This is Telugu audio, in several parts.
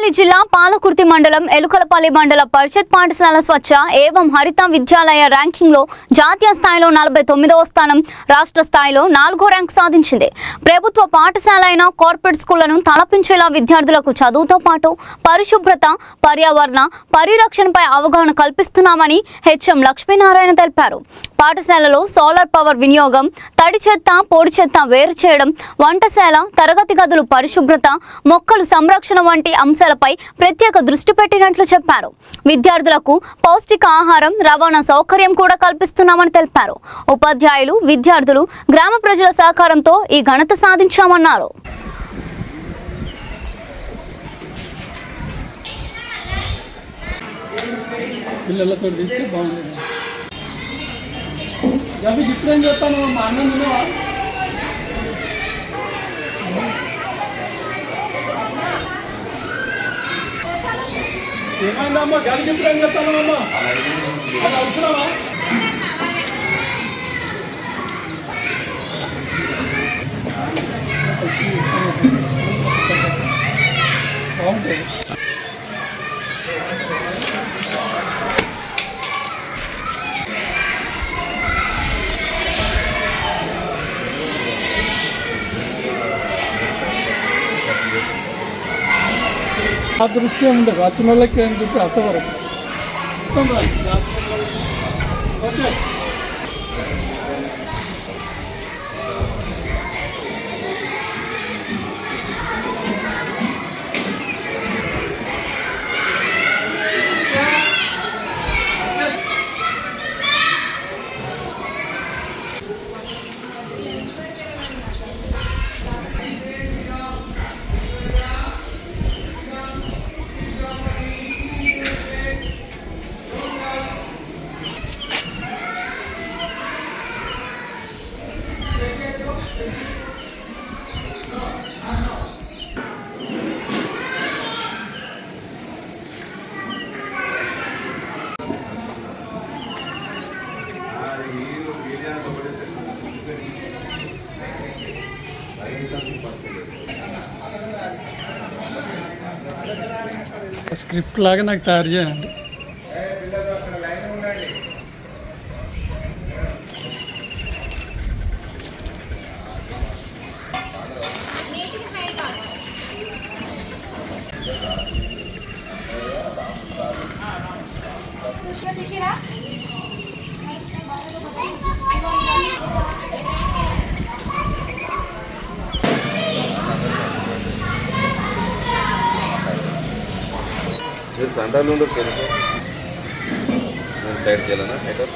పెద్దపల్లి జిల్లా పాలకుర్తి మండలం ఎలుకలపల్లి మండల పరిషత్ పాఠశాల స్వచ్ఛ ఏవం హరిత విద్యాలయ ర్యాంకింగ్లో జాతీయ స్థాయిలో 49వ స్థానం, రాష్ట్ర స్థాయిలో 4వ ర్యాంక్ సాధించింది. ప్రభుత్వ పాఠశాల అయిన కార్పొరేట్ స్కూళ్లను తలపించేలా విద్యార్థులకు చదువుతో పాటు పరిశుభ్రత, పర్యావరణ పరిరక్షణపై అవగాహన కల్పిస్తున్నామని హెచ్ఎం లక్ష్మీనారాయణ తెలిపారు. పాఠశాలలో సోలార్ పవర్ వినియోగం, తడి చెత్త, పొడి చెత్త వేరు చేయడం, వంటశాల, తరగతి గదులు పరిశుభ్రత, మొక్కలు సంరక్షణ వంటి అంశాలపై ప్రత్యేక దృష్టి పెట్టినట్లు చెప్పారు. విద్యార్థులకు పౌష్టిక ఆహారం, రవాణా సౌకర్యం కూడా కల్పిస్తున్నామని తెలిపారు. ఉపాధ్యాయులు, విద్యార్థులు, గ్రామ ప్రజల సహకారంతో ఈ ఘనత సాధించామన్నారు. డిఫరెంట్ చెప్తాను మా అన్న ఏమైందమ్మా గది డిఫరెంట్ చెప్తాను అమ్మా అది అవసరమా బాగుంటుంది. ఆ దృష్టి ఉండదు, వచ్చిన వాళ్ళకి ఏం చెప్పి అంతవరకు ఓకే. స్క్రిప్ట్ లాగా నాకు తయారు చేయండి. మీరు సండాలు ఉండదు తెలుసు, నేను సైడ్ చేయాలన్నా హైటర్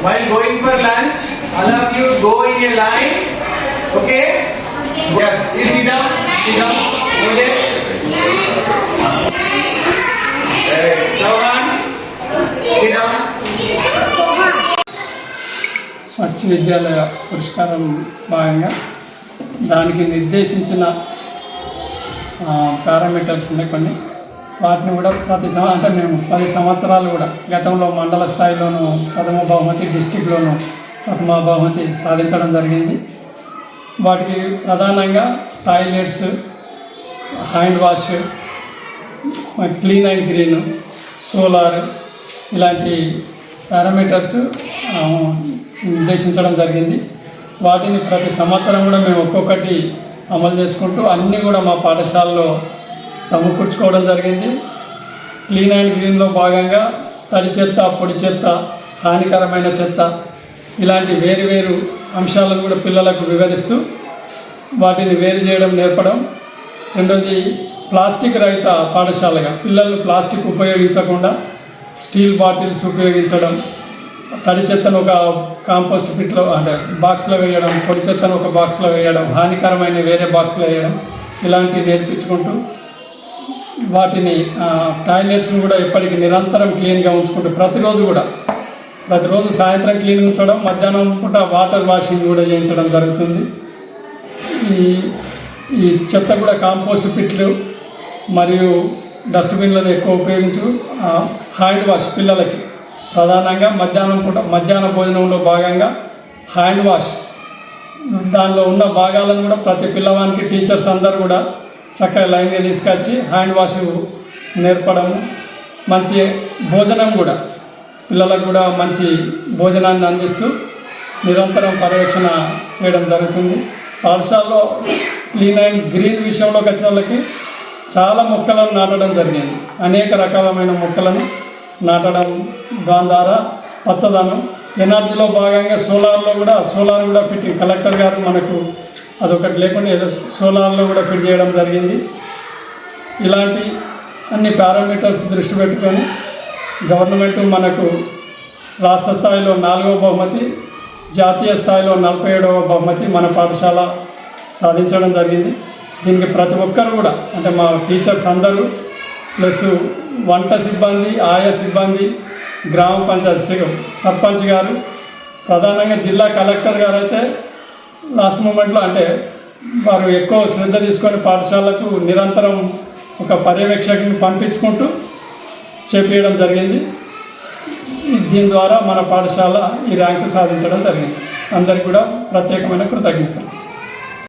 While going for lunch, all of you go in a line. Okay? Yes. You sit down. Sit down. Okay. Chavan. Sit down. స్వచ్ఛ విద్యాలయ పురస్కారం భాగంగా దానికి నిర్దేశించిన పారామీటర్స్ ఉన్నాయి కొన్ని. వాటిని కూడా అంటే మేము 10 సంవత్సరాలు కూడా గతంలో మండల స్థాయిలోనూ ప్రథమ బహుమతి, డిస్టిక్లోనూ ప్రథమ బహుమతి సాధించడం జరిగింది. వాటికి ప్రధానంగా toilets, hand wash, clean and green, solar ఇలాంటి పారామీటర్స్ నిర్దేశించడం జరిగింది. వాటిని ప్రతి సంవత్సరం కూడా మేము ఒక్కొక్కటి అమలు చేసుకుంటూ అన్నీ కూడా మా పాఠశాలలో సమకూర్చుకోవడం జరిగింది. క్లీన్ అండ్ గ్రీన్లో భాగంగా తడి చెత్త, పొడి చెత్త, హానికరమైన చెత్త ఇలాంటి వేరు అంశాలను కూడా పిల్లలకు వివరిస్తూ వాటిని వేరు చేయడం నేర్పడం. రెండోది ప్లాస్టిక్ రహిత పాఠశాలగా పిల్లలు ప్లాస్టిక్ ఉపయోగించకుండా స్టీల్ బాటిల్స్ ఉపయోగించడం, తడి చెత్తను ఒక కాంపోస్ట్ పిట్లో అంటే బాక్స్లో వేయడం, పొడి చెత్తను ఒక బాక్స్లో వేయడం, హానికరమైన వేరే బాక్స్లో వేయడం ఇలాంటివి నేర్పించుకుంటూ వాటిని టాయిలెట్స్ని కూడా ఎప్పటికీ నిరంతరం క్లీన్గా ఉంచుకుంటూ ప్రతిరోజు కూడా ప్రతిరోజు సాయంత్రం క్లీన్ ఉంచడం, మధ్యాహ్నం పూట వాటర్ వాషింగ్ కూడా చేయించడం జరుగుతుంది. ఈ చెత్త కూడా కాంపోస్ట్ పిట్లు మరియు డస్ట్బిన్లను ఎక్కువ ఉపయోగించు హ్యాండ్ వాష్ పిల్లలకి ప్రధానంగా మధ్యాహ్న భోజనంలో భాగంగా హ్యాండ్ వాష్ దానిలో ఉన్న భాగాలను కూడా ప్రతి పిల్లవానికి టీచర్స్ అందరూ కూడా చక్కగా లైన్గా తీసుకొచ్చి హ్యాండ్ వాష్ నేర్పడము, మంచి భోజనం కూడా పిల్లలకు కూడా మంచి భోజనాన్ని అందిస్తూ నిరంతరం పర్యవేక్షణ చేయడం జరుగుతుంది. పాఠశాలలో క్లీన్ అండ్ గ్రీన్ విషయంలోకి వచ్చిన వాళ్ళకి చాలా మొక్కలను నాటడం జరిగింది. అనేక రకాలమైన మొక్కలను నాటడం దాని ద్వారా పచ్చదనం ఎనర్జీలో భాగంగా సోలార్ కూడా ఫిట్టింగ్ కలెక్టర్ గారు మనకు అదొకటి లేకుండా సోలార్లో కూడా ఫిట్ చేయడం జరిగింది. ఇలాంటి అన్ని పారామీటర్స్ దృష్టి పెట్టుకొని గవర్నమెంట్ మనకు రాష్ట్ర స్థాయిలో 4వ బహుమతి, జాతీయ స్థాయిలో 47వ బహుమతి మన పాఠశాల సాధించడం జరిగింది. దీనికి ప్రతి ఒక్కరు కూడా అంటే మా టీచర్స్ అందరూ ప్లస్ వంట సిబ్బంది, ఆయా సిబ్బంది, గ్రామ పంచాయతీ సర్పంచ్ గారు, ప్రధానంగా జిల్లా కలెక్టర్ గారు అయితే లాస్ట్ మూమెంట్లో అంటే వారు ఎక్కువ శ్రద్ధ తీసుకొని పాఠశాలకు నిరంతరం ఒక పర్యవేక్షకుని పంపించుకుంటూ చేపించడం జరిగింది. దీని ద్వారా మన పాఠశాల ఈ ర్యాంకు సాధించడం జరిగింది. అందరికీ కూడా ప్రత్యేకమైన కృతజ్ఞతలు.